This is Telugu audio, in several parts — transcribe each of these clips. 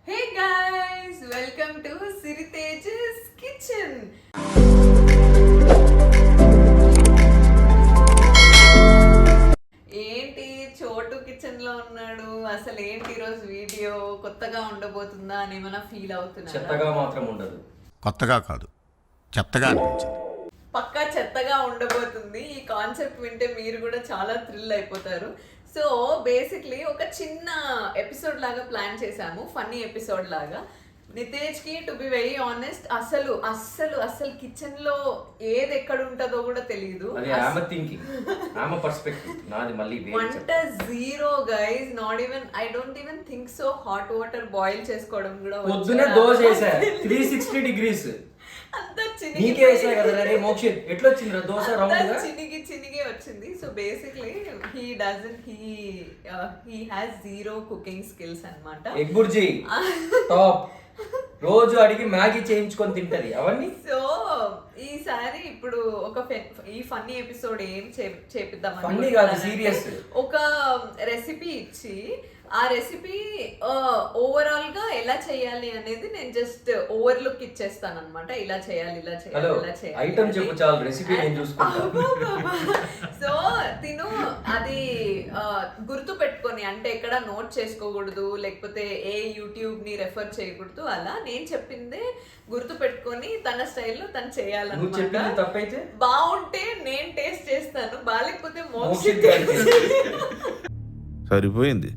Hey guys, welcome to Siritej's Kitchen. ఏంటి చోటు కిచెన్ లో ఉన్నాడు, అసలు ఏంటి ఈరోజు వీడియో కొత్తగా ఉండబోతుందా అని ఏమైనా ఫీల్ అవుతున్నా? చెత్తగా మాత్రం ఉండదు, కొత్తగా కాదు చెత్తగా అనిపించింది. పక్కా చెత్తగా ఉండబోతుంది. ఈ కాన్సెప్ట్ వింటే మీరు కూడా చాలా థ్రిల్ అయిపోతారు. సో బేసిక్లీ ఒక చిన్న ఎపిసోడ్ లాగా ప్లాన్ చేశాము, ఫన్నీ ఎపిసోడ్ లాగా. నితేష్కి టు బి వెరీ ఆనెస్ట్ అసలు అస్సలు అస్సలు కిచెన్ లో ఏది ఎక్కడ ఉంటుందో కూడా తెలియదు. వంట zero guys, not even I don't even think so. Hot water boil చేసుకోవడం కూడా పొద్దునే దోశ వేసా 360 degrees అంతా నీకే వేసా కదా రే మోక్షిత్, ఎట్లా వచ్చింది రా దోశ రౌండ్ గా? చినిగి వచ్చింది. So basically he has zero cooking skills అన్నమాట. ఎగ్ బుర్జీ టాప్ రోజు అడిగి మ్యాగీ చేయించుకొని తింటది అవన్నీ. సో ఈసారి ఇప్పుడు ఈ ఫన్నీ ఎపిసోడ్ ఏం చేపిద్దాం ఫన్నీ కాదు, సీరియస్. ఒక రెసిపీ ఇచ్చి ఆ రెసిపీ ఓవరాల్ గా ఎలా చేయాలి అనేది నేను జస్ట్ ఓవర్ లుక్ ఇచ్చేస్తాను అనమాట. ఇలా చేయాలి, ఇలా చేయాలి, ఇలా చేయాలి. ఐటమ్ చెప్పు చాలు, రెసిపీ నేను చూసుకుంటాను. సో తిను అది గుర్తు పెట్టుకొని, అంటే ఎక్కడ నోట్ చేసుకోకూడదు, లేకపోతే ఏ యూట్యూబ్ ని రెఫర్ చేయకూడదు. అలా నేను చెప్పిందే గుర్తు పెట్టుకొని తన స్టైల్లో తను చేయాలన్నమాట. తప్పైతే బాగుంటే నేను టేస్ట్ చేస్తాను, బాగాలేకపోతే మోక్షిత్. సరిపోయింది.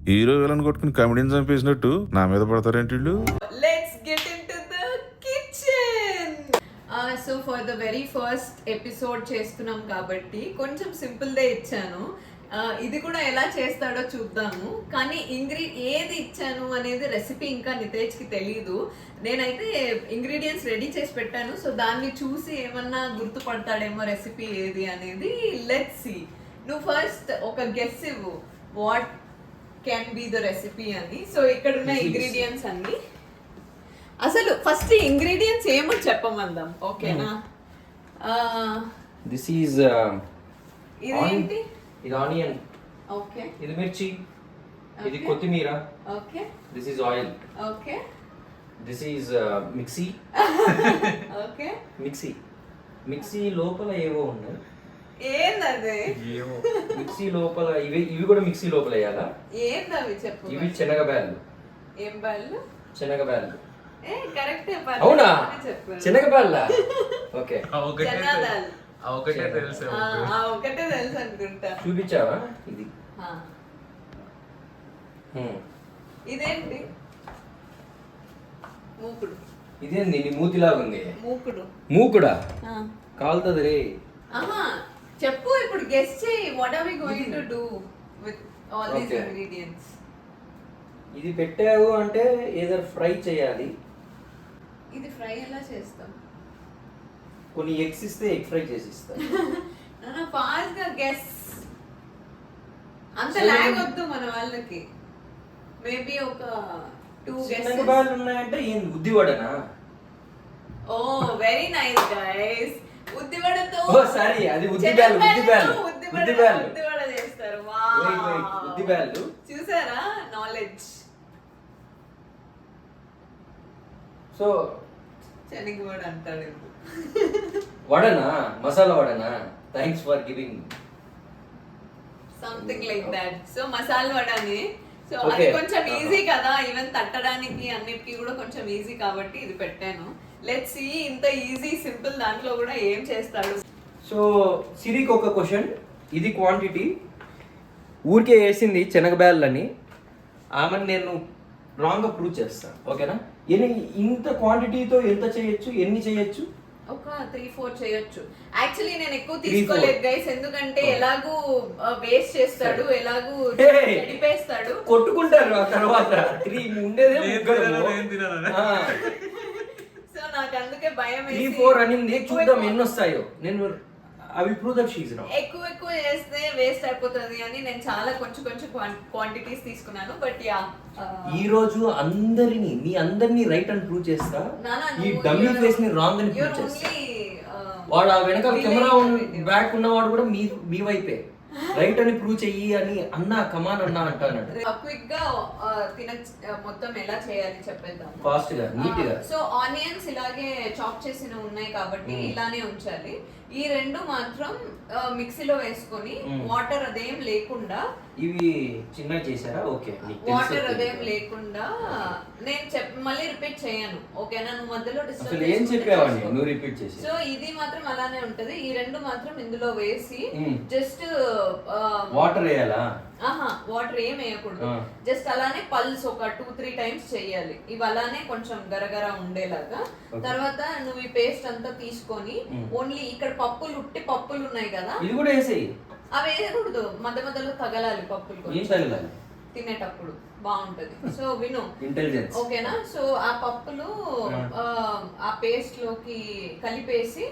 హీరో విలన్ కొట్టుకుని కమెడీని చంపేసినట్టు నా మీద పడతారేంటి వీళ్ళు? Let's get into the kitchen. So for the very first episode చేస్తున్నాం కాబట్టి కొంచెం సింపుల్ దే ఇచ్చాను. ఇది కూడా ఎలా చేస్తాడో చూద్దాము. కానీ ఏది ఇచ్చాను అనేది రెసిపీ ఇంకా నితేష్కి తెలీదు. నేనైతే ఇంగ్రీడియంట్స్ రెడీ చేసి పెట్టాను. సో దాన్ని చూసి ఏమన్నా గుర్తుపడతాడేమో రెసిపీ ఏది అనేది. Let's see. నువ్వు ఫస్ట్ ఒక గెస్ ఇవ్వు, what can be the recipe అని. సో ఇక్కడ ఉన్న ఇంగ్రీడియంట్స్ అన్ని, అసలు ఫస్ట్ ఇంగ్రీడియంట్స్ ఏమో చెప్పమందాం, ఓకేనా? దిస్ ఈజ్ ఇదేంటి? ఇది ఆనియన్, ఓకే. ఇది మిర్చి, ఇది కొత్తిమీర, okay. This is oil, okay. This is mixie. Okay. Mixie లోపల ఏవో ఉన్నాయి. ఏందది? మిక్సీ లోపల ఇవి కూడా మిక్సీ లోపల వేయాలా? ఏందవి చెప్పు. ఇవి శనగబ్యాళ్ళు. ఏం బ్యాళ్ళు? శనగబ్యాళ్ళు. కరెక్ట్. అవునా? శనగబ్యాళ్ళ. ఓకే, ఒకటే తెలుసు అనుకుంటా. చూపించావా? ఇది ఇదేంటి? మూకుడు. ఇదేంది నీ మూతిలాగా ఉంది? మూకుడా? కాలుతుంది రే. చెప్పు, ఇప్పుడు గెస్ చేయి. What are we going to do with all these ingredients? ఇది పెట్టావు అంటే ఏదో ఫ్రై చేయాలి. ఇది ఫ్రై ఎలా చేస్తాం? కొన్ని ఎగ్స్ ఇస్తే ఎగ్ ఫ్రై చేసి ఇస్తా. ఫాస్ట్ గా గెస్. అంత లాగ్ వద్దు మన వాళ్ళకి. మేబీ ఒక 2 గెస్సెస్. బాల్ ఉన్నాయంటే ఏం ఉద్దివడనా? ఓ వెరీ నైస్ గైస్. ఉద్దివడతో. ఓ సారీ, అది ఉద్దిబ్యాలు చేస్తారు. వావ్, ఉద్దిబ్యాలు చూసారా? నాలెడ్జ్. సో శనగవడ అంటాడు. వడనా? మసాలా వడనా? Thanks for giving something like that. So masala వడని. సో అది కొంచెం ఈజీ కదా, ఈవెన్ తట్టడానికి అన్నిటికీ కూడా కొంచెం ఈజీ కాబట్టి ఇది పెట్టాను. లెట్స్ సీ ఇంత ఈజీ సింపుల్ దాంట్లో కూడా ఏం చేస్తాడు. సో సిరికి ఒక క్వశ్చన్. ఇది క్వాంటిటీ ఊరికే వేసింది శనగబ్యాళ్ళని, ఆమెను నేను రాంగ్గా ప్రూవ్ చేస్తాను, ఓకేనా? ఇంత క్వాంటిటీతో ఎంత చేయొచ్చు, ఎన్ని చేయొచ్చు? ఒక 3-4 చేయొచ్చు. యాక్చువల్లీ నేను ఎక్కువ తీసుకోలేదు గైస్, ఎందుకంటే ఎలాగూ వేస్ట్ చేస్తాడు, ఎలాగూ చెడిపేస్తాడు, కొట్టుకుంటారు ఆ తర్వాత. 3 ఉండేదే. సో నాకు అందుకే భయం. 3-4 అనింది, చూద్దాం ఎన్ని వస్తాయో. నేను అవి prove that she is wrong. ఎక్కువ చేస్తే వేస్ట్ అయిపోతుంది అని నేను చాలా కొంచెం క్వాంటిటీస్ తీసుకున్నాను. బట్ యా, ఈ రోజు మీ అందరినీ రైట్ అని ప్రూవ్ చేస్తా, ఈ డమ్మీ ఫేస్ ని రాంగ్ అని ప్రూవ్ చేస్తా. వాడు ఆ వెనక కెమెరా బ్యాక్ ఉన్నవాడు కూడా మీ వైపే. రైట్ అని ప్రూవ్ చెయ్యి అని అన్నా కమాన్ అన్నా అంటాను. క్విక్ గా మొత్తం ఎలా చేయాలి చెప్పేద్దాం. ఫాస్ట్ గా నీట్ గా. సో ఆనియన్స్ ఇలాగే చాప్ చేసిన ఉన్నాయి కాబట్టి ఇలానే ఉంచాలి. ఈ రెండు మాత్రం మిక్సీలో వేసుకొని వాటర్ అదేం లేకుండా. ఇవి చిన్నగా చేశారా? ఓకే. వాటర్ అదేం లేకుండా నేను మళ్ళీ రిపీట్ చేయను, ఓకేనా? నువ్వు మధ్యలో అసలు ఏం చెప్పావని నువ్వు రిపీట్ చేసి. సో ఇది మాత్రం అలానే ఉంటది. ఈ రెండు మాత్రం ఇందులో వేసి జస్ట్ వాటర్ వేయాలా? వాటర్ ఏం వేయకూడదు, జస్ట్ అలానే పల్స్ ఒక 2-3 టైమ్స్ చెయ్యాలి. ఇవి అలానే కొంచెం గరగర ఉండేలాగా. తర్వాత నువ్వు ఈ పేస్ట్ అంతా తీసుకొని ఓన్లీ ఇక్కడ ఉట్టి పప్పులు ఉన్నాయి కదా, ఇది కూడా వేసేయి. అవి వేయకూడదు, మధ్య మధ్యలో తగలాలి పప్పులు. ఏం తగలాలి? తినేటప్పుడు బాగుంటది. సో విను, ఇంటెలిజెన్స్, ఓకేనా? సో ఆ పప్పులు ఆ పేస్ట్ లోకి కలిపేసి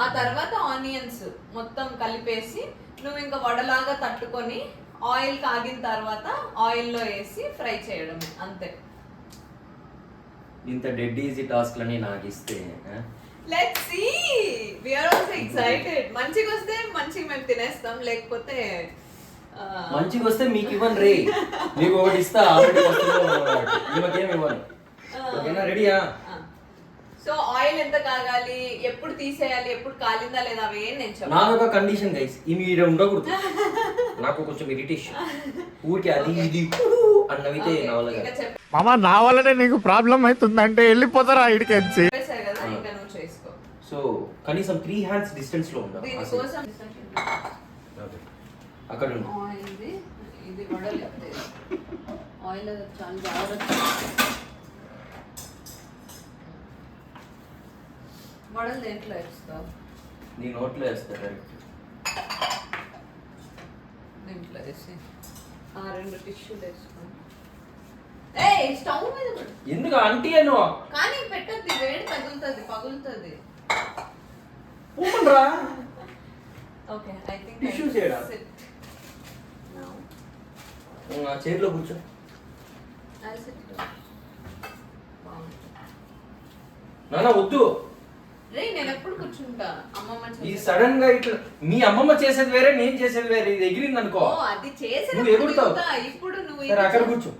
ఆ తర్వాత ఆనియన్స్ మొత్తం కలిపేసి నువ్వు ఇంకా వడలాగా తట్టుకొని ఆయిల్ కాగిన తర్వాత ఆయిల్ లో వేసి ఫ్రై చేయడమే, అంతే. ఇంత డెడ్ ఈజీ టాస్క్ లని నాకు ఇస్తే let's see, we are also excited. మంచిగా వస్తే మంచిగా మేము తినేస్తాం, లేకపోతే మంచిగా వస్తే మీకు ఇవ్వను రే. మీకు ఒకటి ఇస్తా, ఆల్రెడీ వస్తుందేం ఇవ్వను. ఓకేనా? రెడీయా? సో ఆయిల్ ఎంత కాగాలి, ఎప్పుడు తీసేయాలి, ఎప్పుడు కాలిందా లేదా అవి ఏం నేను చెప్పాను. నాదొక కండిషన్ గైస్, ఈ మీరు ఉండకూడదు. నాకు కొంచెం ఇరిటేషన్. ఊరికే అది ఇది అన్నవితే నా వల్ల. మామ నా వల్లనే నీకు ప్రాబ్లం అవుతుందంటే వెళ్ళిపోతారా ఇడికి వచ్చి. కదా, ఇంకా నువ్వు చేసుకో. సో కనీసం 3 hands డిస్టెన్స్ లో ఉండాలి. దీనికోసం అక్కడ ఆయిల్ ఇది వడలేదు, ఆయిల్ చాలా జాగ్రత్త. వడలు దేంట్లో వేస్తావు? నీ నోట్లో వేస్తా డైరెక్ట్. దీంట్లో వేసి 2 టిష్యూలు వేసుకోండి. ఏయ్ స్టవ్ మీద పెట్టు. ఎందుకు ఆంటీ అను? కానీ పెట్టద్ది, వేడి తగులుతుంది, పగులుతుంది. ఊపండ్రా. ఓకే, ఐ థింక్ టిష్యూస్ ఏడా? నా చేతిలో కూర్చో. నాన్న వద్దు రే, నేను ఎప్పుడు కూర్చుంటా. అమ్మమ్మ ఈ సడన్ గా ఇట్లా మీ అమ్మమ్మ చేసేది వేరే, నేను చేసేది వేరే. ఇది ఎగిరింది అనుకో, అది చేసేది నువ్వు ఎగురుతావు. ఇప్పుడు నువ్వు సరే అక్కడ కూర్చో.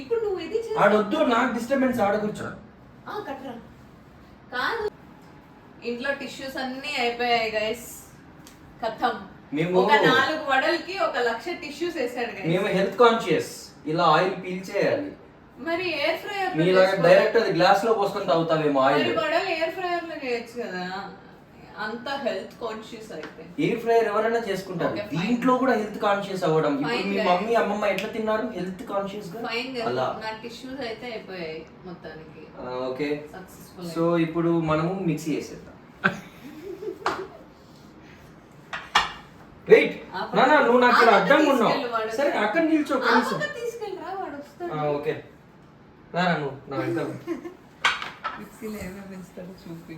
ఇప్పుడు నువ్వు ఇది ఆడొద్దు, నాకు డిస్టర్బెన్స్. ఆడ కూర్చో. కట్టరా. కాదు, ఇంట్లో టిష్యూస్ అన్ని అయిపోయాయి గైస్, కథం. మేము ఒక 4 వడలకి 1,00,000 టిష్యూస్ వేసాడు గైస్. మేము హెల్త్ కాన్షియస్. ఇలా ఆయిల్ పీల్చేయాలి. మరి ఎయిర్ ఫ్రైయర్ మీలాగా డైరెక్ట్ అది గ్లాస్ లో పోసుకొని తాగుతావేమో ఆయిల్. వడలు ఎయిర్ ఫ్రైయర్ లో చేయొచ్చు కదా, అంత హెల్త్ కాన్షియస్ అయితే. ఎయిర్ ఫ్రైయర్ ఎవరైనా చేసుకుంటారు, దీంట్లో కూడా హెల్త్ కాన్షియస్ అవ్వడం. ఇప్పుడు మీ మమ్మీ అమ్మమ్మ ఎట్లా తిన్నారు హెల్త్ కాన్షియస్ గా అలా. నా టిష్యూస్ అయితే అయిపోయాయి మొత్తానికి. Okay, successful. సో ఇప్పుడు మనము మిక్సీ చేసేద్దాం. వెయిట్ నానా, నువ్వు నాకు ఇక్కడ అడ్డంగా ఉన్నావు. సరే అక్కడ నిల్చో కనీసం. తీసుకెళ్ళరా, వాడు వస్తాడు. ఓకే నానా, నువ్వు నా వెంట మిక్సీలో ఏమేమి వేస్తాడో చూపి.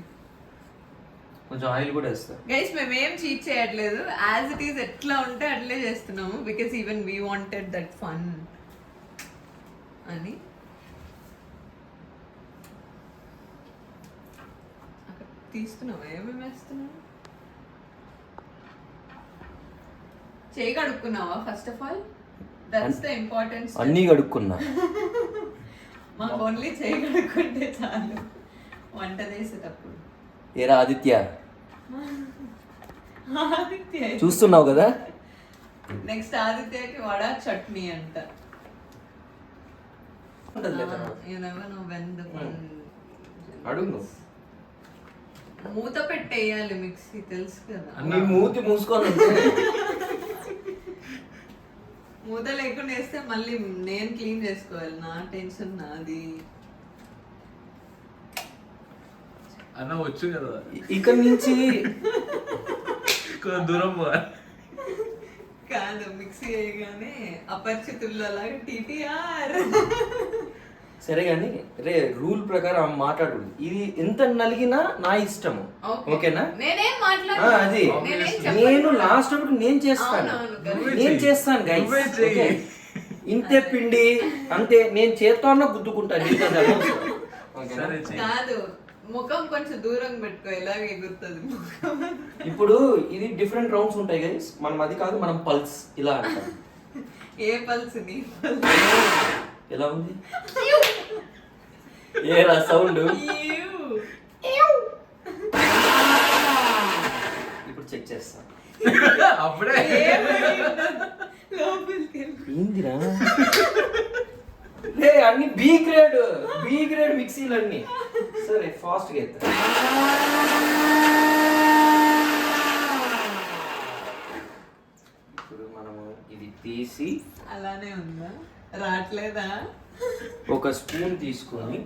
కొంచెం ఆయిల్ కూడా వేస్తా. గైస్ మేమేం చీట్ చేయట్లేదు, యాజ్ ఇట్ ఈస్ ఎట్లా ఉంటే అట్లే చేస్తున్నాము. Because even we wanted that fun అని. అక్కడ తీస్తున్నావా? ఏమేమి వేస్తున్నావు? చేయి కడుక్కున్నావా first of all? That's the important. అన్నీ కడుక్కున్నా. మాకు ఓన్లీ చేయి కడుక్కుంటే చాలు వంట చేసేటప్పుడు. ఏరా ఆదిత్య, ఆదిత్య చూస్తున్నావు కదా. నెక్స్ట్ ఆదిత్యకి వడ చట్నీ అంట. అడుగు. మూత పెట్టేయాలి మిక్సీ, తెలుసు కదా. నీ మూతి మూసుకొని మూత లేకుండా వేస్తే మళ్ళీ నేను క్లీన్ చేసుకోవాలి, నా టెన్షన్ నాది. అన్న వచ్చు కదా, ఇక్కడ నుంచి దూరం కాదు, మిక్సీ వేయగానే అపరిచితుల్లో లాగా టీటీఆర్. సరే కానీ రే, రూల్ ప్రకారం మాట్లాడు. ఇది ఎంత నలిగినా నా ఇష్టము, ఓకేనా? నేనేం అది నేను లాస్ట్ వరకు నేను చేస్తాను, నేను చేస్తాను గైస్. ఇంతే పిండి అంతే, నేను చేత్తో గుద్దుకుంటాను. కాదు, ముఖం కొంచెం దూరం పెట్టుకో, ఇలాగ ఎగురుతుంది ముఖం. ఇప్పుడు ఇది డిఫరెంట్ రౌండ్స్ ఉంటాయి గైస్, మనం అది కాదు, మనం పల్స్ ఇలా అంటాం. ఏ పల్స్ నీ పల్స్? ఎలా ఉంది ఏరా సౌండ్? ఇప్పుడు చెక్ చేస్తా. అప్పుడే ఏందిరా లే, అన్ని బి గ్రేడ్ మిక్సీలు అన్ని. సరే ఫాస్ట్ గా ఎత్తా. ఇప్పుడు మనము ఇది తీసి అలానే ఉందా? రావట్లేదా? ఒక స్పూన్ తీసుకొని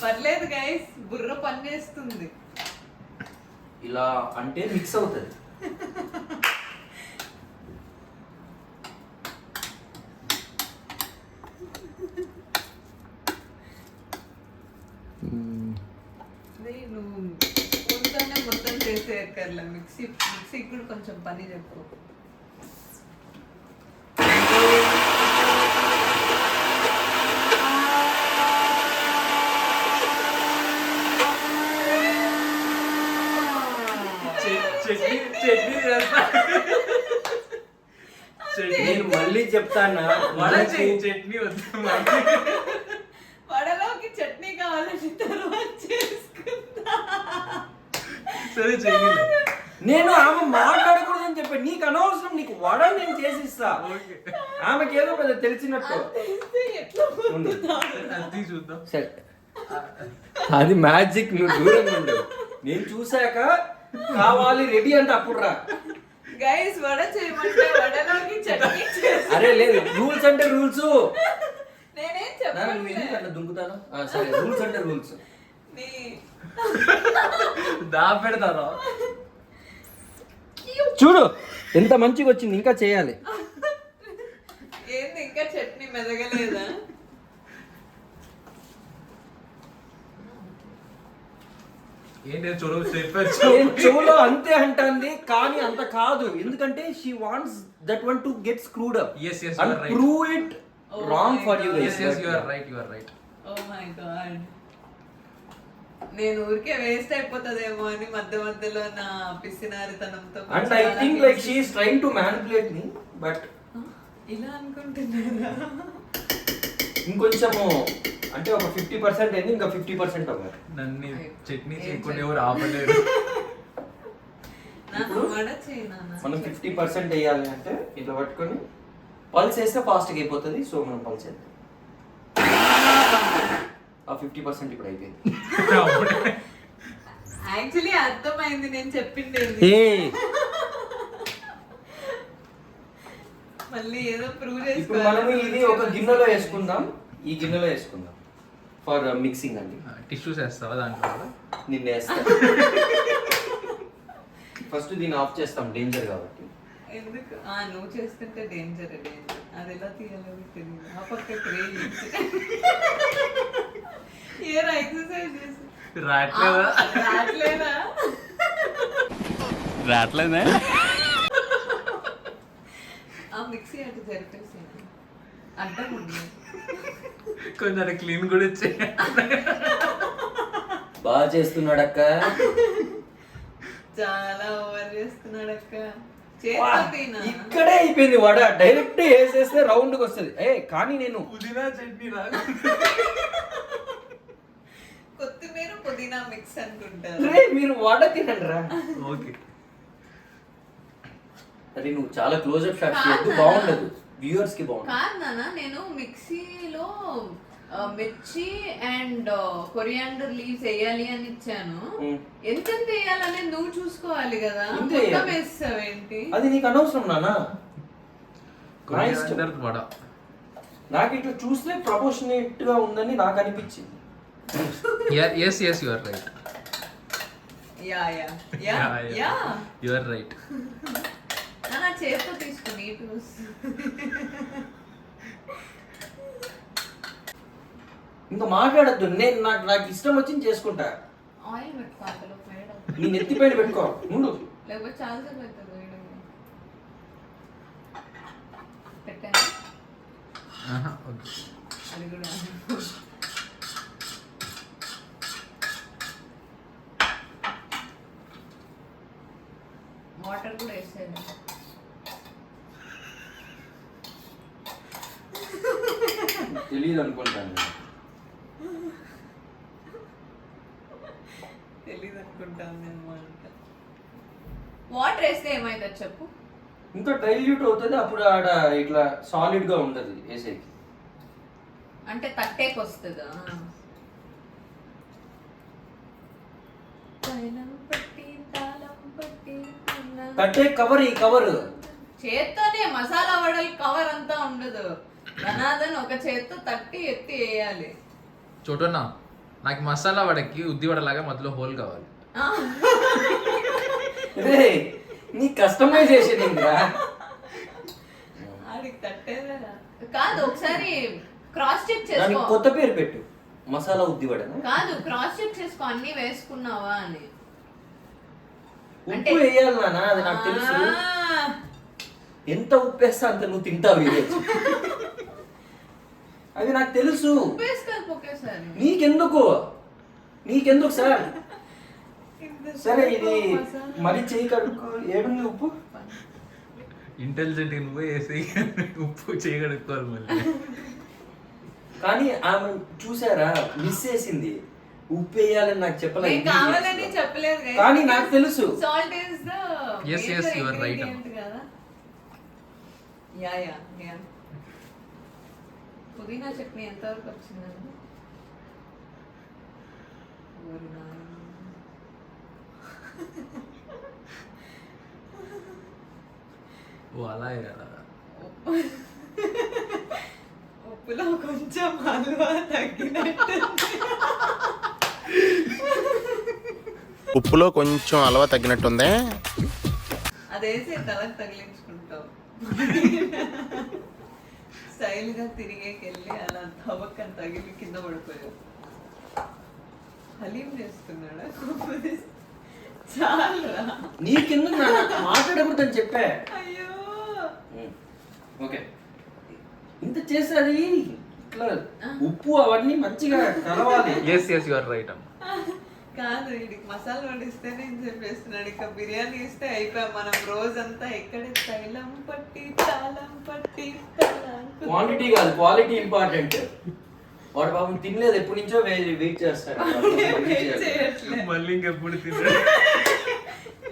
పర్లేదు గైస్, బుర్ర పని చేస్తుంది. ఇలా అంటే మిక్స్ అవుతుంది. నువ్వు స్పూన్తోనే మొత్తం చేసేయక్కర్లే, మిక్సీకి కూడా కొంచెం పని చెప్పు. చట్నీ చేస్తా. నేను మళ్ళీ చెప్తానా, చట్నీ వద్దు. వడలోకి చట్నీ కావాలని తర్వాత చేసుకుంటా. సరే చెయ్యి. నేను ఆమె మాట్లాడకూడదని చెప్పి, నీకు అనవసరం, నీకు వడ నేను చేసిస్తా. ఆమెకి ఏదో పెద్ద తెలిసినట్టు. తెలిస్తే ఎట్లా పోతుందా? అది చూద్దాం. సరే అది మ్యాజిక్, నువ్వు దూరంగా ఉండు. నేను చూసాక కావాలి రెడీ అంటే అప్పుడు రా. గైస్ వడ చేయమంటే వడలోకి చట్నీ చేస్తా. అరే లేదు, రూల్స్ అంటే రూల్స్. నేనేం నువ్వు ఎందుకు చెప్పను. అట్లా దుంకుతాను? సరే రూల్స్ అంటే రూల్స్. దా పెడతారా? చూడు ఎంత మంచిగా వచ్చింది, ఇంకా చేయాలి. ఏంది ఇంకా చట్నీ మెదగలేదా? ఏంటి చొరవ చెప్పారు? నేను చెవులో అంతే అంటుంది, కానీ అంత కాదు. ఎందుకంటే she wants that one to get screwed up Yes, yes, you and are right. prove it Oh wrong my for you God. guys. Yes, you are right, you are right. Oh my god, నేను ఊరికే వేస్ట్ అయిపోతుందేమో అని మధ్య మధ్యలో నా పిసినారితనంతో And కొంచెం I అలా think like she is trying to manipulate me, but ఇలా అనుకుంటున్నారా? ఇంకొంచెము అంటే ఒక 50% అయింది, ఇంకా 50% అవ్వాలి. నన్ను చట్నీ చేయకుండా ఎవరు ఆపలేరు. నాన్న వడ చేయి నాన్న. మనం 50% వేయాలి అంటే ఇట్లా పట్టుకొని పల్స్ వేస్తే ఫాస్ట్గా అయిపోతుంది. సో మనం పల్స్ వేద్దాం. ఆ 50% ఇప్పుడు అయిపోయింది. యాక్చువల్లీ అర్థమైంది నేను చెప్పింది. మళ్ళీ ఏదో ప్రూవ్ ఇప్పుడు మనం ఇది ఒక గిన్నెలో వేసుకుందాం, ఈ గిన్నెలో వేసుకుందాం ఫర్ మిక్సింగ్ అండి. టిష్యూస్ వేస్తావా దాంట్లో? నిన్న వేస్తా. ఫస్ట్ దీన్ని ఆఫ్ చేస్తాం, డేంజర్ కాబట్టి. ఎందుకు? నువ్వు చేస్తుంటే డేంజర్. అది ఎలా తీయాలో తెలియదు. ఆ పక్క ఏరా ఎక్సర్సైజ్ చేసి రావట్లేదా? రావట్లేదా? ఆ మిక్సీ అటు జరిపేసి అడ్డం ఉంది. కొంచెం క్లీన్ కూడా ఇచ్చే. బాగా చేస్తున్నాడు అక్క. చాలా ఓవర్ చేస్తున్నాడు అక్క. ఇక్కడే అయిపోయింది వడ. డైరెక్ట్ వేసేస్తే రౌండ్ కి వస్తుంది. కానీ నేను పుదీనా చట్నీ కొత్తిమీర పుదీనా మిక్స్ అనుకుంటారు. మీరు వడ తినండి రా. ఓకే. అరే నువ్వు చాలా క్లోజ్అప్ షాట్ చేయొద్దు, బాగుండదు, వ్యూవర్స్ కి బాగుండదు. కాదు నాన్న, నేను మిక్సీలో మిర్చి అండ్ కొరియాండర్ లీవ్స్ వేయాలి అని ఇచ్చాను. ఎంత వేయాలని నువ్వు చూసుకోవాలి కదా. మొత్తం వేస్తావేంటి? అది నీకు అనవసరం నాన్న. వడ నాకు ఇట్లా చూస్తే ప్రపోర్షనేట్ గా ఉందని నాకు అనిపించింది. yes you are right. Yeah you are right. నా చేతితో తీసుకుని ఇంకా మాట్లాడద్దు. నేను నాకు ఇష్టం వచ్చింది చేసుకుంటా. ఆయిల్ పెట్టుకో, నీ నెత్తి పైన పెట్టుకో ముందు. లేకపోతే చాలా సేపు అవుతుంది వేయడం. పెట్టాను అది కూడా. తెలియదు అనుకుంటాను. తెలీదు అనుకుంటాను నేను అంట. వాటర్ వేస్తే ఏమైతుంది చెప్పు? ఇంకా డైల్యూట్ అవుతుంది, అప్పుడు ఆడ ఇట్లా సాలిడ్ గా ఉండదు వేసేకి. అంటే తట్టేకి వస్తుందా? కట్టే కవర్, ఈ కవర్ చేత్తోనే మసాలా వడలు కవర్ అంతా ఉండదు. ధనాదన్ ఒక చేత్తో తట్టి ఎత్తి వేయాలి. చోటన్నా నాకు మసాలా వడకి ఉద్ది వడలాగా మధ్యలో హోల్ కావాలి. నీ కస్టమైజేషన్ ఇంకా ఆడికి తట్టేదే కాదు. ఒకసారి క్రాస్ చెక్ దానికి చేసుకో. కొత్త పేరు పెట్టు, మసాలా ఉద్ది వడ. కాదు, క్రాస్ చెక్ చేసుకో అన్ని వేసుకున్నావా అని. ఉప్పు వేయాలి నాన్న, అది నాకు తెలుసు. ఎంత ఉప్పు వేస్తా అంత నువ్వు తింటావు ఈరోజు. అది నాకు తెలుసు. ఉప్పు వేసుకోవాలి ఒకేసారి. నీకెందుకు సార్? సరే ఇది మరి చెయ్యి కడుక్కో. ఏడుంది ఉప్పు? ఇంటెలిజెంట్ నువ్వు వేసి ఉప్పు చేయగలుగుకోవాలి మళ్ళీ. కానీ ఆమె చూసారా మిస్ చేసింది. ఉప్పు వేయాలని నాకు చెప్పలేదు, నేను కావాలని చెప్పలేదు guys. కానీ నాకు తెలుసు. Salt is the Yes, major yes, you are right, ingredient కదా. Yeah. పుదీనా చట్నీ ఎంతవరకు వచ్చిందండి? ఓరి నాయనా. ఓ అలా కదా. ఉప్పులో కొంచెం హల్వా తగ్గినట్టు. ఉప్పులో కొంచెం అలవా తగ్గినట్టుందే. అదేసి తలకు తగిలించుకుంటావు. స్టైల్ గా తిరిగేకెళ్ళి అలా తవ్వకని తగిలి కింద పడిపోయావు. హలీం చేస్తున్నాడా? చాలా నీకెందుకు మాట్లాడకూడదని చెప్పా. అయ్యో. ఓకే, ఇంత చేసేది ఇట్లా ఉప్పు అవన్నీ మంచిగా కలవాలి. ఎస్ యు ఆర్ రైట్ అమ్మ. కాదు, వీడికి మసాలా వడిస్తేనే ఏం చెప్పేస్తున్నాడు. ఇక బిర్యానీ ఇస్తే అయిపోయా. మనం రోజంతా ఎక్కడ తైలం పట్టి తాళం పట్టి క్వాంటిటీ కాదు క్వాలిటీ ఇంపార్టెంట్. వాడు పాపం తినలేదు, ఎప్పటి నుంచో వెయిట్ చేస్తాడు. మళ్ళీ ఇంకెప్పుడు తిన్నాడు?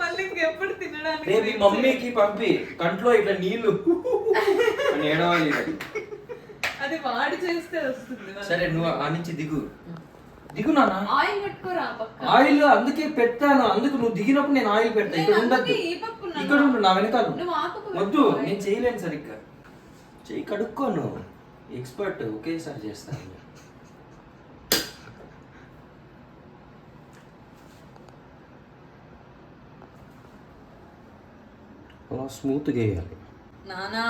మళ్ళీ ఇంకెప్పుడు తినడానికి రేపు మీ మమ్మీకి పంపి కంట్లో ఇట్లా నీళ్లు అని ఏడవాలి. అది వాడి చేస్తే వస్తుంది. సరే నువ్వు ఆ నుంచి దిగు నాన్న. ఆయిల్ పెట్టుకోరా పక్క. ఆయిల్ అందుకే పెట్టాను, అందుకు నువ్వు దిగినప్పుడు నేను ఆయిల్ పెడతా. ఇక్కడ ఉండద్దు, ఈ పక్క ఉన్నాను. ఇక్కడ ఉండు నా వెనకాల. నువ్వు ఆ పక్క వద్దు, నేను చేయలేను సరిగ్గా. చెయ్యి కడుక్కోను, ఎక్స్పర్ట్ ఒకేసారి చేస్తాను. స్మూత్గా వేయాలి నానా.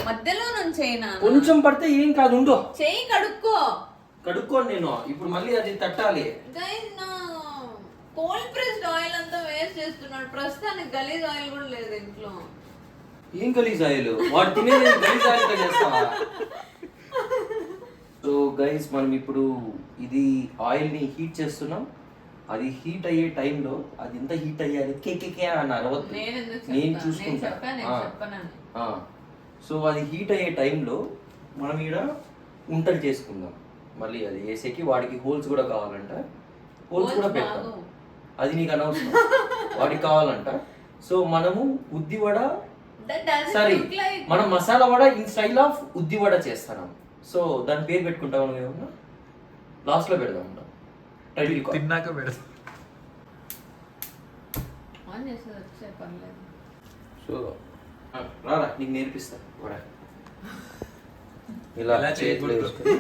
మధ్యలో నుంచి అయినా కొంచెం పడితే ఏం కాదు, ఉండు. చెయ్యి కడుక్కోను నేను ఇప్పుడు, మళ్ళీ అది తట్టాలి. కోల్డ్ ప్రెస్డ్ ఆయిల్ అంతా వేస్ట్ చేస్తున్నాడు. ప్రస్తుతానికి గలీజ్ ఆయిల్ కూడా లేదు ఇంట్లో. ఏం గలీజ్ ఆయిల్? వాడు తినేది గలీజ్ ఆయిల్ తో చేస్తావా? సో గైస్, మనం ఇప్పుడు ఇది ఆయిల్ ని హీట్ చేస్తున్నాం. అది హీట్ అయ్యే టైంలో అది ఎంత హీట్ అయ్యాలి కేకే అని అరవద్దు, నేను చూసుకుంటా. సో అది హీట్ అయ్యే టైంలో మనం ఇక్కడ ఉంటలు చేసుకుందాం. మళ్ళీ అది వేసేకి వాడికి హోల్స్ కూడా కావాలంట, హోల్స్ కూడా పెడతాం. అది నీకు అనవసరం, వాడికి కావాలంట. సో మనము ఉద్ది వడ, సారీ మనం masala vada in style of ఉద్ది వడ చేస్తున్నాం. సో దాని పేరు పెట్టుకుంటాం ఏమన్నా, లాస్ట్ లో పెడదాం. తిన్నాక పెడతా. సో రారా, నీకు నేర్పిస్తా వడ. ఇలా చేతిలో వేసుకొని,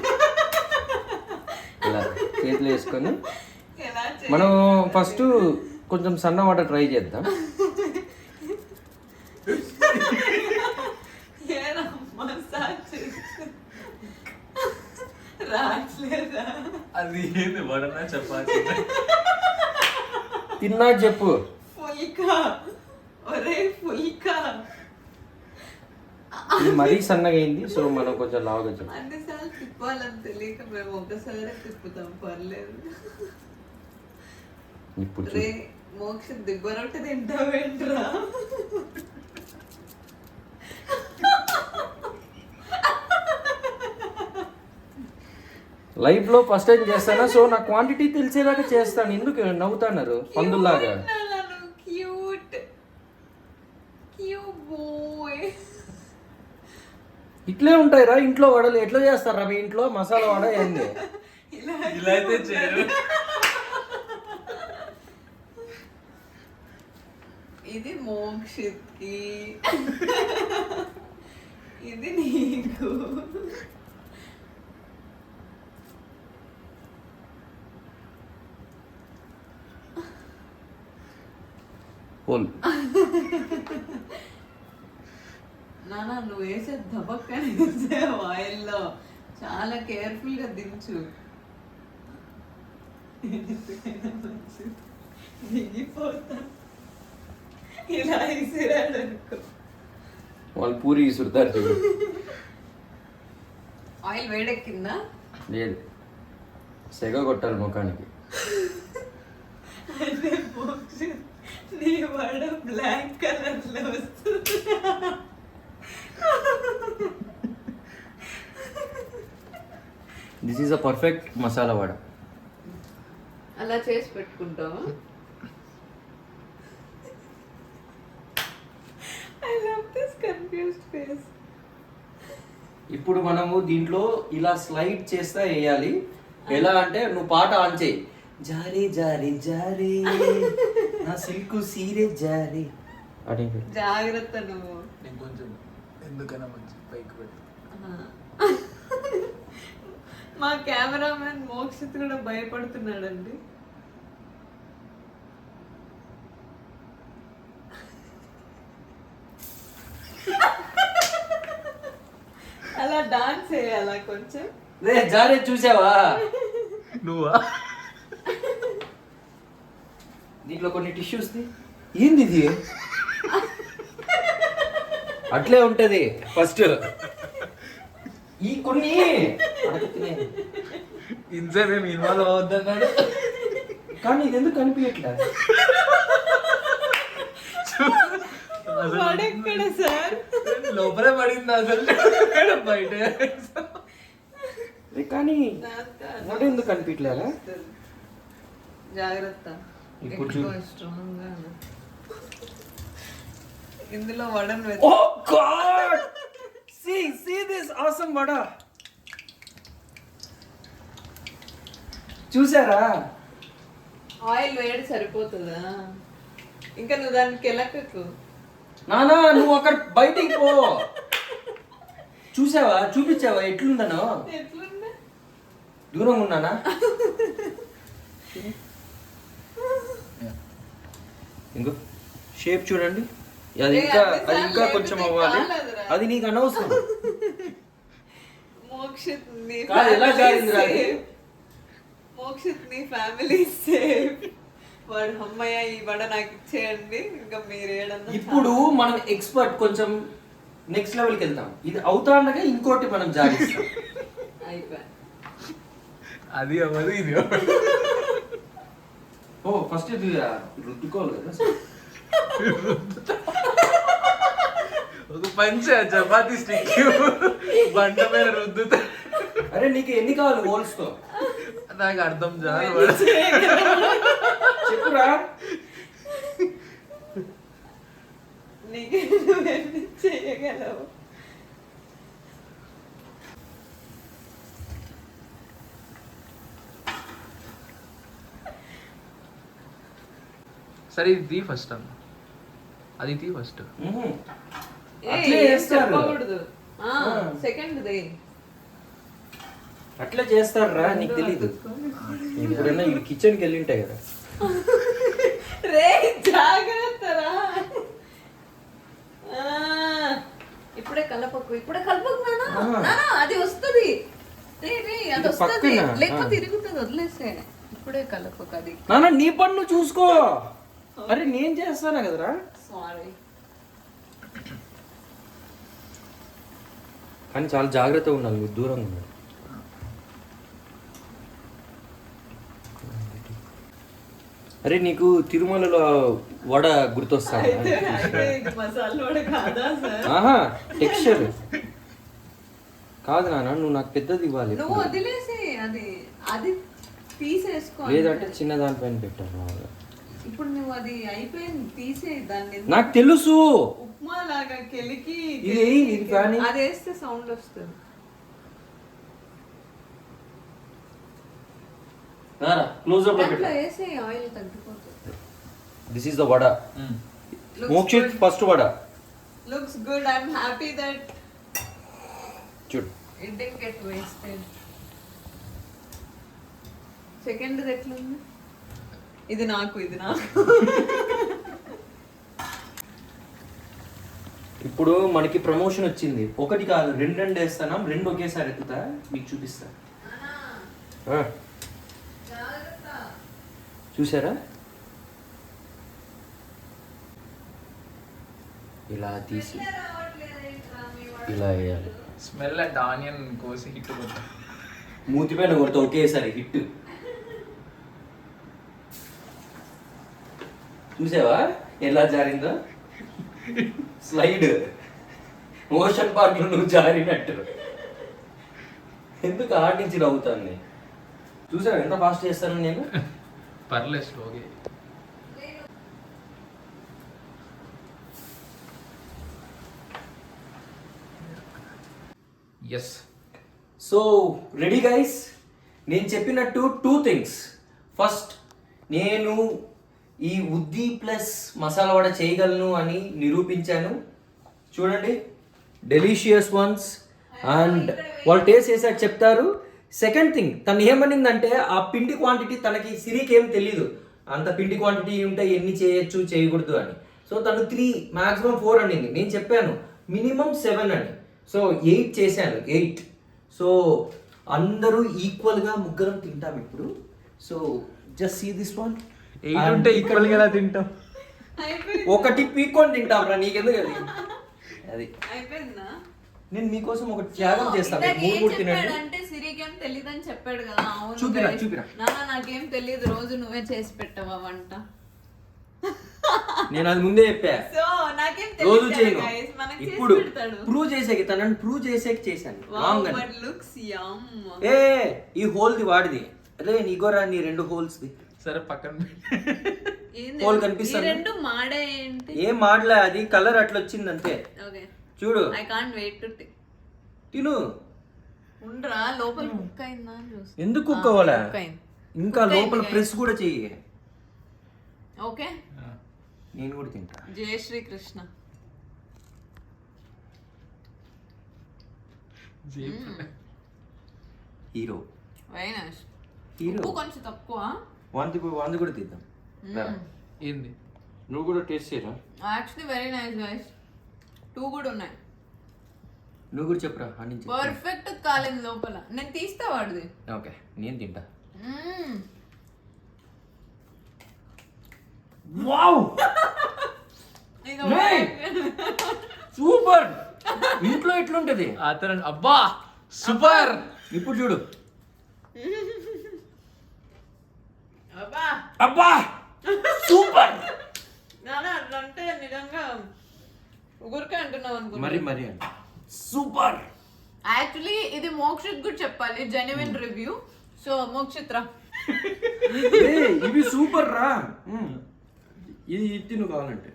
ఇలా చేతిలో వేసుకొని మనం ఫస్ట్ కొంచెం సన్న వడ ట్రై చేద్దాం. అది ఏంది వడనా చపాతీ? తిన్నా చెప్పు. ఇది మరీ సన్నగా అయింది, సో మనం కొంచెం లావుగా చెప్పు. అన్నిసార్లు తిప్పాలని తెలియక మేము ఒకసారి తిప్పుతాం, పర్లేదు. ఇప్పుడు రే మోక్ష దిబ్బరొట్టు తింటావేంట్రా? లైఫ్ లో ఫస్ట్ టైం చేస్తానా, సో నా క్వాంటిటీ తెలిసేలాగా చేస్తాను. ఎందుకు నవ్వుతున్నారు పందుల్లాగా? Cute cute boy. ఇట్లే ఉంటాయిరా ఇంట్లో వడలు. ఎట్లా చేస్తారా మీ ఇంట్లో మసాలా వడ ఏంది? ఇలా అయితే చేయరు. ఇది మోక్షిత్కి, ఇది నీకు. హోల్ నానా నువ్వు వేసే దబక్కని వేసే ఆయిల్లో చాలా కేర్ఫుల్ గా దించు. ఎందుకైనా మంచిది. దిగిపోతా ఇలా ఇసిరాడు అనుకో. వాళ్ళు పూరి ఇసురుతారు చూడు. ఆయిల్ వేడెక్కిందా? లేదు, సెగ కొట్టాలి ముఖానికి. అంటే మోక్షిత్ నీ వడ బ్లాక్ కలర్ లో వస్తుంది. This is a perfect masala vada. అలా చేసి పెట్టుకుంటావా? I love this confused face. ఇప్పుడు మనము దీంట్లో ఇలా స్లైడ్ చేస్తా వేయాలి. ఎలా అంటే నువ్వు పాట ఆన్ చేయి. జారీ జారీ జారీ నా సిల్కు సీరే జారీ అని. జాగ్రత్త నువ్వు. నేను కొంచెం ఎందుకైనా మంచి పైకి పెట్టు. మా కెమెరామెన్ మోక్షిత్ కూడా భయపడుతున్నాడండి. అలా డాన్స్ చేయాలా కొంచెం? రే జారీ చూసావా? నువ్వా? దీంట్లో కొన్ని టిష్యూస్ ఏంది ఇది? అట్లే ఉంటది ఫస్ట్. ఈ కొన్ని ఇన్సేపు ఏమి ఇన్వాల్వ్ అవద్దన్నాడు. కానీ ఇది ఎందుకు కనిపించట్లే? వాడెక్కడ సార్? లోపలే పడింది అసలు, బయట. కానీ వాడు ఎందుకు కనిపించలేదా? జాగ్రత్త. ఇప్పుడు స్ట్రాంగ్ గా ఇందులో వడను Oh God! See this awesome vada. చూసారా? ఆయిల్ వేడి సరిపోతుందా? ఇంకా నువ్వు దానికి కెలకకు. నానా నువ్వు అక్కడ బయటికి పో. చూసావా? చూపించావా ఎట్లుందనో? ఎట్లుందా? దూరంగా ఉన్నానా? ఇంకో షేప్ చూడండి. అది ఇంకా కొంచెం అవ్వాలి. అది నీకు అనవసరం. మోక్షిత్ నీ కాదు, ఎలా జారిందిరా అది? మోక్షిత్ నీ ఫ్యామిలీ సేఫ్. వాడు అమ్మయ్య ఈ వడ నాకు ఇచ్చేయండి, ఇంకా మీరు ఏడన్నా. ఇప్పుడు మనం ఎక్స్పర్ట్ కొంచెం నెక్స్ట్ లెవెల్కి వెళ్తాం. ఇది అవుతా ఉండగా ఇంకోటి మనం జారిస్తాం. అయిపోయి అది అవ్వదు, ఇది అవ్వదు. ఓ ఫస్ట్ ఇది రుద్దుకోవాలి కదా. ఒక పంచ చపాతీ స్టిక్ బండ మీద రుద్దుతా. అరే నీకు ఎన్ని కావాలి హోల్స్ తో? నాకు అర్థం చెప్పురా. నీకు నువ్వెన్ని చేయగలవు? సరే ఇది తీ ఫస్ట్ అన్న, అది తీ ఫస్ట్. అట్లే చేస్తారు. చెప్పకూడదు. సెకండ్ దే అట్లా చేస్తారా? నీకు తెలీదు. ఇప్పుడన్నా ఈ కిచెన్కి వెళ్ళి ఉంటాయి కదా. రే జాగ్రత్తరా. ఇప్పుడే కలపకు, ఇప్పుడే కలపకు నానా. నానా అది వస్తుంది. రే అది వస్తుంది, లేకపోతే తిరుగుతుంది, వదిలేసే. ఇప్పుడే కలపకు అది. నాన్న నీ పని నువ్వు చూసుకో. అరే నేను చేస్తానా కదరా. సారీ. కానీ చాలా జాగ్రత్తగా ఉండాలి, మీరు దూరంగా ఉండాలి. అరే నీకు తిరుమలలో వడ గుర్తొస్తా? మసాలా వడ కాదా సార్? ఆహా టెక్స్చర్ కాదు నాన్న, నువ్వు నాకు పెద్దది ఇవ్వాలి. నువ్వు వదిలేసి అది అది తీసేసుకో. లేదంటే చిన్న దానిపైన పెట్టాను మామూలుగా. ఇప్పుడు నువ్వు అది అయిపోయింది, తీసే దాన్ని. నాకు తెలుసు. ఉప్మా లాగా కెలికి ఇది కానీ అది వేస్తే సౌండ్ వస్తుంది. క్లోజ్ అప్ దాంట్లో వేసే ఆయిల్ తగ్గిపోతుంది. This is the vada. Mokshith first vada. Looks good. I'm happy that చూడు it didn't get wasted. Second ఎట్లుంది? ఇది నాకు. ఇప్పుడు మనకి ప్రమోషన్ వచ్చింది. ఒకటి కాదు, రెండు వేస్తాను. రెండు ఒకేసారి ఎత్తుతా, మీకు చూపిస్తా. చూసారా? ఇలా తీసి ఇలా వేయాలి. స్మెల్ అండ్ ఆనియన్ కోసి హిట్ కొడతా. మూతిపైన కొడతా ఒకేసారి హిట్. చూసావా ఎలా జారిందో? స్లైడ్ ఓషన్ పార్క్ లో నువ్వు జారినట్టు. ఎందుకు ఆడి నుంచి నవ్వుతాను? చూసావా ఎంత ఫాస్ట్ చేస్తాను నేను? పర్లేదు స్లోగా. ఎస్. సో రెడీ గైస్, నేను చెప్పినట్టు 2 things. ఫస్ట్, నేను ఈ ఉద్ది ప్లస్ మసాలా వడ చేయగలను అని నిరూపించాను. చూడండి, డెలిషియస్ వన్స్. అండ్ వాళ్ళు టేస్ట్ చేసాక చెప్తారు. సెకండ్ థింగ్, తను ఏమనిందంటే ఆ పిండి క్వాంటిటీ తనకి సిరికి ఏం తెలీదు. అంత పిండి క్వాంటిటీ ఉంటే ఎన్ని చేయొచ్చు చేయకూడదు అని. సో తను 3 మ్యాక్సిమం 4 అనింది. నేను చెప్పాను మినిమం 7 అని. సో 8 చేశాను. 8. సో అందరూ ఈక్వల్గా ముగ్గురం తింటాం ఇప్పుడు. So just see this one. 8 ఉంటే ఈక్వల్ గా తింటాం. ఒకటి పీక్కొని తింటాం రా, నీకెందుకు అది? అది అయిపోయిందా? నేను మీకోసం ఒక త్యాగం చేస్తాను. మూడు తినండి. అంటే సిరికేం తెలియదని చెప్పాడు కదా. అవును చూపిరా, guys. చూపిరా. నాకేం తెలియదు. రోజు నువ్వే చేసి పెట్టవా వంట? నేను అది ముందే చెప్పా. సో నాకేం రోజు తెలియదు చేయను. guys. మనకి చేసి ఇప్పుడు పెడతాడు. ప్రూవ్ చేసేకి, తనని ప్రూవ్ చేసేకి చేశాను. Wow, రాంగ్ అని. but looks yum. ఏ ఈ హోల్ ది వాడిది. అదే నీగోరా, నీ 2 holes ది. సరే పక్కన ఏంది? హోల్ ఈ కనిపిస్తుంది. రెండు మాడే ఏంటి? ఏం మాడలే, అది కలర్ అట్లా వచ్చింది అంతే. ఓకే, చూడు, ఐ కాంట్ వెయిట్ టు తిను. ఉండ్రా, లోపల కుక్ అయిందా అని చూస్తా. ఎందుకు కుక్ అవ్వాలా? కుక్ అయింది. ఇంకా Cook లోపల అయింది, ప్రెస్ కూడా చెయ్యి. ఓకే, నేను కూడా తింటా. Jaya Shri Krishna. Hero. Very nice. Hero. ఉప్పు కొంచెం తక్కువ. వంద కూడా తిద్దాం. ఏంది? నువ్వు కూడా టేస్ట్ చేయరా? Actually very nice guys. 2 కూడా ఉన్నాయి. నువ్వు కూడా చెప్పురా. అని పర్ఫెక్ట్ కాలేదు లోపల. నేను తీస్తా వాడిది. ఓకే, నేను తింటా. Wow, super. ఇంట్లో ఎట్లుంటది? అతను అబ్బా సూపర్. ఇప్పుడు చూడు. అబ్బా అబ్బా సూపర్. నాన్న అంటే నిజంగా ఊరికే అంటున్నావు అనుకో. మరి అంటే సూపర్. యాక్చువల్లీ ఇది మోక్షిత్ కూడా చెప్పాలి, జెన్యున్ రివ్యూ. సో మోక్షిత్ రా. ఇవి సూపర్ రా. ఇది తిను కావాలంటే.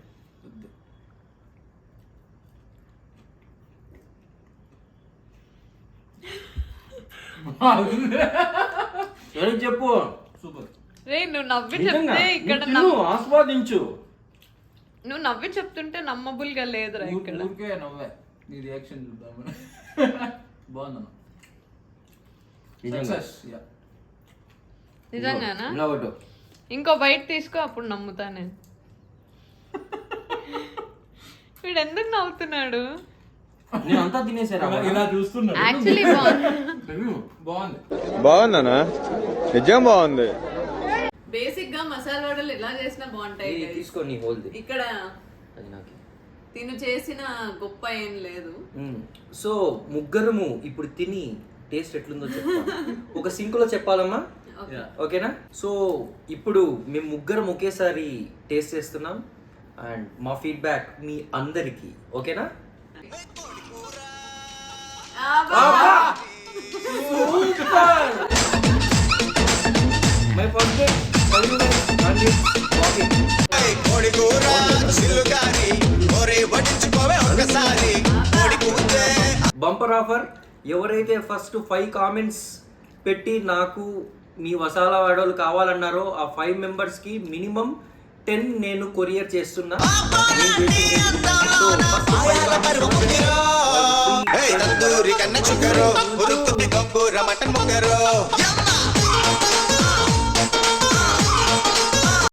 సరే చెప్పు. సూపర్. రే నువ్వు నవ్వి చెప్తే ఇక్కడ ఆస్వాదించు. నువ్వు నవ్వి చెప్తుంటే నమ్మబుల్ గా లేదురా ఇక్కడ. ఊరికే నవ్వే, నీ రియాక్షన్ చూద్దామని. బాగుందన్న. సక్సెస్. యా, నిజంగానా? ఇలా పట్టు. ఇంకో బైట్ తీసుకో, అప్పుడు నమ్ముతా నేను. వీడు ఎందుకు నవ్వుతున్నాడు? నేను అంతా తినేసారా? ఇలా చూస్తున్నా. యాక్చువల్లీ బాగుంది. బాగుందనా? నిజం బాగుంది. బేసిక్ గా మసాలా వడలు ఎలా చేసినా బాగుంటాయి guys. తీసుకో నీ హోల్ది. ఇక్కడ అది నాకు. తిను చేసిన గొప్ప ఏం లేదు. సో ముగ్గురము ఇప్పుడు తిని టేస్ట్ ఎట్లుందో చెప్తాం. ఒక సింక్ లో చెప్పాలమ్మా, ఓకేనా? సో ఇప్పుడు మేము ముగ్గురం ఒకేసారి టేస్ట్ చేస్తున్నాం. అండ్ మా ఫీడ్బ్యాక్ మీ అందరికి ఓకేనా? అబ్బా! సూపర్. మై ఫస్ట్ కోడి కూర చిల్లుగారి ఒరే వడించుకోవే ఒక్కసారి కోడి కూతే బంపర్ ఆఫర్. ఎవరైతే ఫస్ట్ 5 కామెంట్స్ పెట్టి నాకు మీ వసాలా వాడోలు కావాలన్నారో ఆ 5 మెంబర్స్కి మినిమం 10 నేను కొరియర్ చేస్తున్నా. తందూరి కన్న చుక్కరు ఉరుకుని గొంగూర మటన్ ముక్కరు